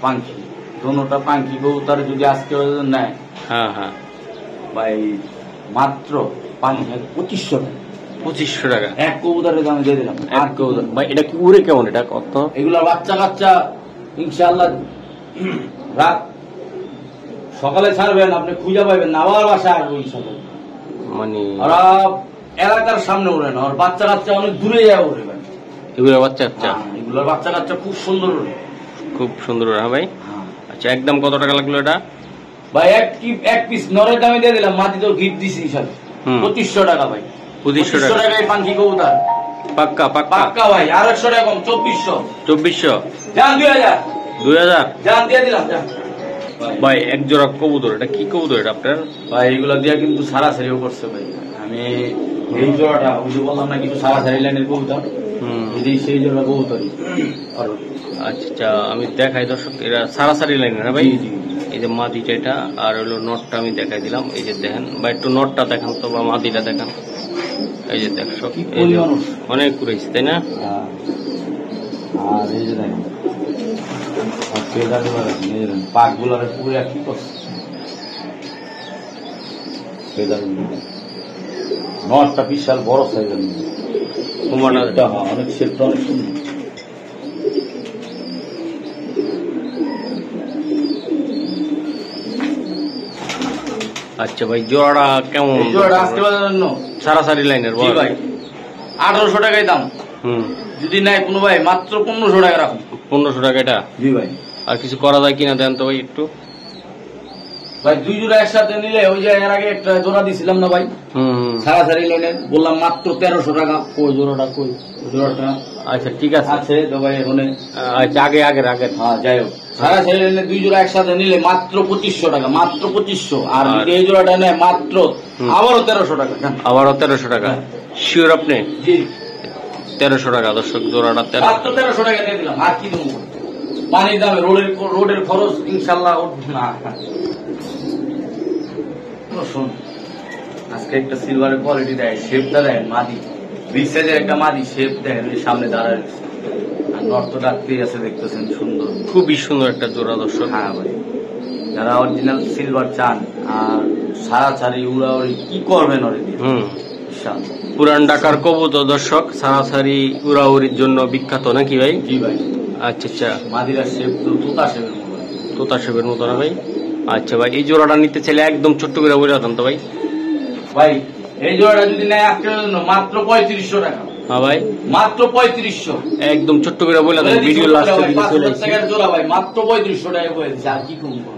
[SPEAKER 1] পাঙ্কি, দুটোটা পাঙ্কি কবুতর যদি আজকে নেয়,
[SPEAKER 2] হ্যাঁ হ্যাঁ
[SPEAKER 1] ভাই মাত্র 2500 টাকা।
[SPEAKER 2] 2500 টাকা
[SPEAKER 1] এক কবুতরের দামে দিয়ে দিলাম।
[SPEAKER 2] এক কবুতর ভাই, এটা কি উড়ে কেমন? এটা কত?
[SPEAKER 1] এগুলা বাচ্চা কাচ্চা ইনশাআল্লাহ রাত সকালে ছাড়বেন, আপনি খুঁজে পাবেন না, আবার বাসা আসবো ইনশাআল্লাহ।
[SPEAKER 2] মানে
[SPEAKER 1] ওরা এলাকার সামনে উড়ে না, ওর বাচ্চা কাচ্চা অনেক দূরে যায় উড়ে ভাই।
[SPEAKER 2] এগুলো বাচ্চা কাচ্চা,
[SPEAKER 1] এগুলোর বাচ্চা কাচ্চা খুব সুন্দর উড়ে,
[SPEAKER 2] খুব সুন্দর। হ্যাঁ ভাই, আচ্ছা একদম কত টাকা লাগলো এটা?
[SPEAKER 1] ভাই এক পিস নরের দামে দিয়ে দিলাম, মাটি তো গিফট দিছি হিসাবে 2500 টাকা ভাই।
[SPEAKER 2] 2500
[SPEAKER 1] টাকায় পাঙ্কি কবুতর
[SPEAKER 2] পাক্কা পাক্কা
[SPEAKER 1] পাক্কা ভাই। আর 100 টাকা কম, 2400। যান
[SPEAKER 2] 2000
[SPEAKER 1] যান দিয়ে দিলাম। যান
[SPEAKER 2] ভাই, এক জোড়া কবুতর, এটা কি কবুতর এটা আপনার?
[SPEAKER 1] ভাই এগুলো দিয়ে কিন্তু সারাসারিও করছে ভাই। আমি এই জোড়াটা ওই যে বললাম না কিছু সারাসারি লাইনের কবুতর, সেই জোড়া কবুতরই।
[SPEAKER 2] আচ্ছা আমি দেখাই দর্শক, এরা সারাসারি লাইনের, হ্যাঁ ভাই। এই যে মাদিটা এটা, আর হলো নটটা আমি দেখাই দিলাম। এই যে দেখেন ভাই, একটু নটটা দেখান তো, বা মাদিটা দেখান। এই যে দেখছো অনেক ঘুরেছি, তাই না?
[SPEAKER 1] আর এই যে দেখেন পাক গুলার পুরো কি করছে, নটটা বিশাল বড় সাইজের, অনেক শেপটা অনেক সুন্দর।
[SPEAKER 2] আচ্ছা ভাই, জোড়াটা কেমন?
[SPEAKER 1] জোড়াটা আজকে বাজার জন্য
[SPEAKER 2] সারাসারি লাইনের
[SPEAKER 1] ভাই 1800 টাকায় দাম। যদি নাই কোনো ভাই মাত্র 1500 টাকা রাখুন।
[SPEAKER 2] 1500 টাকা এটা?
[SPEAKER 1] জি ভাই।
[SPEAKER 2] আর কিছু করা যায় কিনা দেন তো ভাই একটু।
[SPEAKER 1] ভাই 2 জোড়া একসাথে নিলে, ওই যে এর আগে একটা জোড়া দিছিলাম না ভাই, সারাসারি লাইনের, বললাম মাত্র 1300 টাকা। ওই জোড়াটা কই? জোড়াটা
[SPEAKER 2] আচ্ছা ঠিক আছে,
[SPEAKER 1] আছে তো ভাই ওখানে।
[SPEAKER 2] আচ্ছা আগের
[SPEAKER 1] হ্যাঁ যাই হোক, সারাসারি লাইনের 2 জোড়া একসাথে নিলে মাত্র 2500 টাকা, মাত্র 2500। আর যদি এই জোড়াটা নেয় মাত্র আবারও 1300 টাকা।
[SPEAKER 2] আবারও 1300 টাকা? শিওর আপনি?
[SPEAKER 1] জি
[SPEAKER 2] 1300 টাকা দর্শক, জোড়াটা
[SPEAKER 1] মাত্র 1300 টাকা দিয়ে দিলাম। আর কি দেবো? পানির দামে রোডের খরচ ইনশাল্লাহ উঠবে না। শোন, আজকে একটা সিলভারের কোয়ালিটি দেয়, শেপটা দেয় মাদি, বিগ সাইজের একটা মাদি শেপ দেয়, সামনে দাঁড়ায়। আর নর্থ ডাকতেই আছে, দেখতেছেন সুন্দর,
[SPEAKER 2] খুবই সুন্দর একটা জোড়া দর্শক।
[SPEAKER 1] হ্যাঁ ভাই, যারা অরিজিনাল সিলভার চান আর সারাসারি উড়াউড়ি কি করবেন ওরে দিয়ে।
[SPEAKER 2] পুরান ঢাকার কবুতর দর্শক, সারাসারি উড়াউড়ির জন্য বিখ্যাত নাকি ভাই?
[SPEAKER 1] জি ভাই।
[SPEAKER 2] আচ্ছা আচ্ছা,
[SPEAKER 1] মাদিরার শেপ তো তোতা শেপের মতো।
[SPEAKER 2] তোতা শেপের মতো না ভাই? আচ্ছা ভাই, এই জোড়াটা নিতে চাইলে একদম ছোট্ট করে বলে দিতাম তো ভাই।
[SPEAKER 1] ভাই এই জোড়াটা যদি নেয় আজকের জন্য মাত্র 3500 টাকা।
[SPEAKER 2] হ্যাঁ ভাই,
[SPEAKER 1] মাত্র 3500।
[SPEAKER 2] একদম ছোট্ট করে বলে দিতাম, ভিডিও লাস্টে দিকে চলে আসছে।
[SPEAKER 1] 5,000 টাকার জোড়া ভাই, মাত্র 3500 টাকা বলেছে। আর কি করবো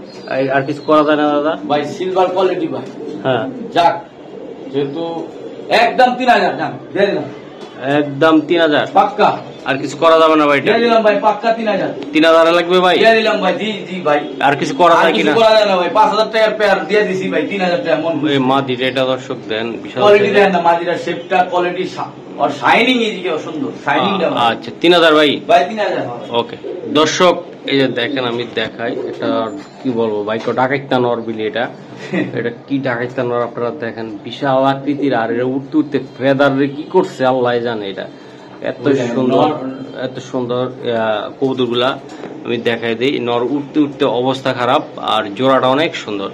[SPEAKER 2] আর কিছু করা যায় না দাদা?
[SPEAKER 1] ভাই সিলভার কোয়ালিটি ভাই।
[SPEAKER 2] হ্যাঁ,
[SPEAKER 1] যাক যেহেতু একদম 3000 দাম দিয়ে দিলাম,
[SPEAKER 2] একদম 3000
[SPEAKER 1] পাক্কা।
[SPEAKER 2] আর কিছু করা যাবে না ভাই?
[SPEAKER 1] দিয়ে দিলাম ভাই, পাক্কা 3000
[SPEAKER 2] 3000 লাগবে ভাই?
[SPEAKER 1] দিয়ে দিলাম ভাই। জি জি ভাই,
[SPEAKER 2] আর কিছু করা
[SPEAKER 1] আর
[SPEAKER 2] যায়
[SPEAKER 1] কিছু
[SPEAKER 2] কিনা?
[SPEAKER 1] করা যায় না ভাই। 5000 টাকার পেয়ার দিয়ে দিছি ভাই, 3000 টাকা মন
[SPEAKER 2] এই মাদিটা এটা দর্শক দেন, বিশাল
[SPEAKER 1] কোয়ালিটি দেন না। মাদিরা শেপটা কোয়ালিটি আর শাইনিং এদিকে সুন্দর শাইনিংটা।
[SPEAKER 2] আচ্ছা 3000 ভাই?
[SPEAKER 1] ভাই 3000।
[SPEAKER 2] ওকে দর্শক, এই যে দেখেন আমি দেখাই, এটা কি বলবো ভাই, ডাকাইতা নর বিলি এটা। এটা কি ডাকাইতা নর আপনারা দেখেন, বিশাল আকৃতির। আর এটা উঠতে উঠতে ফেদার কি করছে আল্লাহ জানে। এটা এত সুন্দর, এত সুন্দর কবুতর গুলা আমি দেখাই দিই। নর উঠতে উঠতে অবস্থা খারাপ, আর জোড়াটা অনেক সুন্দর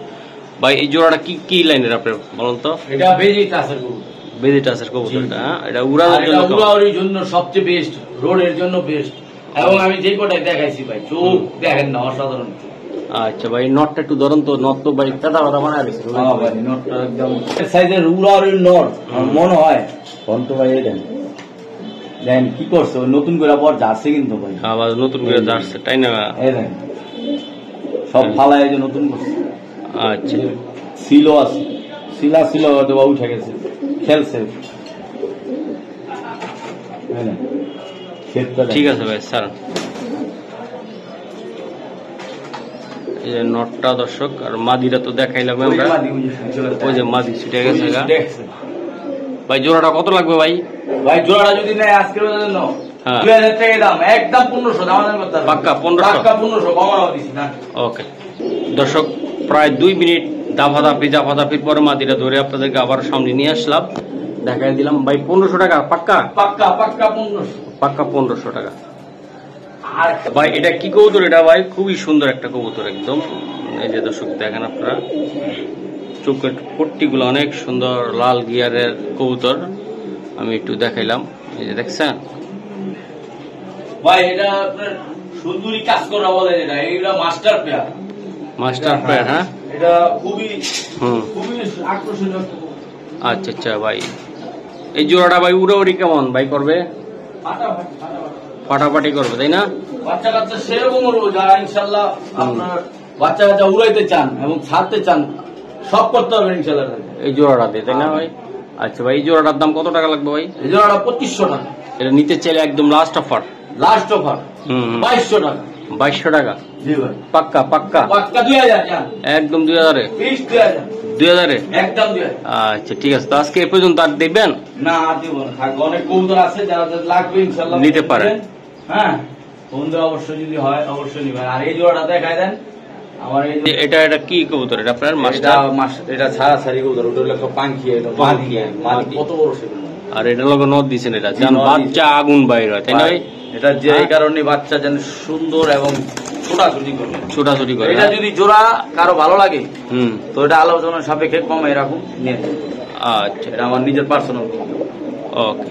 [SPEAKER 2] ভাই। এই জোড়াটা কি কি লাইনের আপনার বলুন তো?
[SPEAKER 1] এটা বেজি টাসের কবুতর,
[SPEAKER 2] বেজি টাসের কবুতরটা। এটা উড়ানোর জন্য,
[SPEAKER 1] উড়াউড়ির জন্য সবচেয়ে বেস্ট, রোডের জন্য বেস্ট। এবং আমি যে কটাই দেখাইছি ভাই, চোখ দেখেন না, অসাধারণ।
[SPEAKER 2] আচ্ছা ভাই, নটটা একটু ধরুন তো। নট তো ভাই কাদা কাদা বানায় দিচ্ছে
[SPEAKER 1] নটটা একদম সাইজের উড়াউড়ির নট মনে হয়। ফোন তো ভাই দেন দেন কি করছে, নতুন করে পর যাচ্ছে কিন্তু ভাই।
[SPEAKER 2] আবার নতুন করে যাচ্ছে তাই না?
[SPEAKER 1] এই দেন সব ফালায় যে নতুন করছে।
[SPEAKER 2] আচ্ছা,
[SPEAKER 1] সিলো আছে, সিলা ছিল হয়তো বা উঠে গেছে, খেলছে।
[SPEAKER 2] ঠিক আছে ভাই স্যার। এই যে নটটা দর্শক, আর মাদিরা তো দেখাইলাম আমরা। ওই যে মাদি ছিটে গেছে ভাই। জোড়াটা কত লাগবে ভাই?
[SPEAKER 1] ভাই জোড়াটা যদি নেয় আজকের জন্য 2000 টাকা দাম, একদম 1500 দাম করতে হবে।
[SPEAKER 2] পাক্কা 1500?
[SPEAKER 1] পাক্কা 1500 কমানো দিছি না।
[SPEAKER 2] ওকে দর্শক, প্রায় 2 মিনিট জাফাদাফির পরে মাদিরা ধরে আপনাদেরকে আবার সামনে নিয়ে আসলাম, দেখাই দিলাম ভাই। 1500 টাকা পাক্কা?
[SPEAKER 1] পাক্কা পাক্কা 1500,
[SPEAKER 2] পাক্কা 1500 টাকা। আর ভাই এটা কি কবুতর? এটা ভাই খুবই সুন্দর একটা কবুতর একদম। এই যে দর্শক দেখেন আপনারা, চোখের পট্টিগুলো অনেক সুন্দর, লাল গিয়ারের কবুতর। আমি একটু দেখাইলাম, এই যে দেখছেন
[SPEAKER 1] ভাই। এটা আপনার সুন্দরী কাজ করা বলে, এটা এইটা মাস্টার পেয়ার।
[SPEAKER 2] Master pair? হ্যাঁ,
[SPEAKER 1] এটা খুবই খুবই আকর্ষণীয়।
[SPEAKER 2] আচ্ছা আচ্ছা ভাই, এই জোড়াটা ভাই উড়াউড়ি কেমন ভাই করবে? ফাটাফাটি করবে তাই না?
[SPEAKER 1] বাচ্চা কাচ্চা সেরকম উড়বো, যারা ইনশাল্লাহ আপনার বাচ্চা কাচ্চা উড়াইতে চান এবং ছাড়তে চান, সব করতে হবে ইনশাল্লাহ
[SPEAKER 2] এই জোড়াটাতে, তাই না ভাই? আচ্ছা ভাই, এই জোড়াটার দাম কত টাকা লাগবে ভাই?
[SPEAKER 1] এই জোড়াটা 2500 টাকা।
[SPEAKER 2] এটা নিতে চাইলে একদম লাস্ট অফার?
[SPEAKER 1] লাস্ট অফার 2200 টাকা।
[SPEAKER 2] 2200 টাকা?
[SPEAKER 1] জি ভাই,
[SPEAKER 2] পাক্কা পাক্কা
[SPEAKER 1] পাক্কা 2000 জান,
[SPEAKER 2] একদম 2000 এ?
[SPEAKER 1] 2000
[SPEAKER 2] একদম
[SPEAKER 1] 2000।
[SPEAKER 2] আচ্ছা ঠিক আছে, তো আজকে এ পর্যন্ত আর দেখবেন
[SPEAKER 1] না? আর দিব না, থাকবে। অনেক কবুতর আছে যারা লাগবে ইনশাল্লাহ
[SPEAKER 2] নিতে পারেন।
[SPEAKER 1] হ্যাঁ, বন্ধু অবশ্যই যদি হয় অবশ্যই নিবেন। আর এই জোড়াটা দেখাই দেন আমার। এই
[SPEAKER 2] এটা এটা কি কবুতর? এটা আপনার মাস্টার?
[SPEAKER 1] এটা ছাড়া ছাড়ি কবুতর, ওটা হলো পাঙ্খি, এটা মাদি কত বড় সেগুলো।
[SPEAKER 2] আর এটা লোক নদ দিছেন, এটা যেন বাচ্চা আগুন বাইর হয় তাই না ভাই?
[SPEAKER 1] এটা যে এই কারণে বাচ্চা যেন সুন্দর এবং ছোটাছুটি করবে,
[SPEAKER 2] ছোটাছুটি করে।
[SPEAKER 1] এটা যদি জোড়া কারো ভালো লাগে তো এটা আলোচনার সাপেক্ষে কমাই রাখুন নিয়ে।
[SPEAKER 2] আচ্ছা,
[SPEAKER 1] এটা আমার নিজের পার্সোনাল।
[SPEAKER 2] ওকে।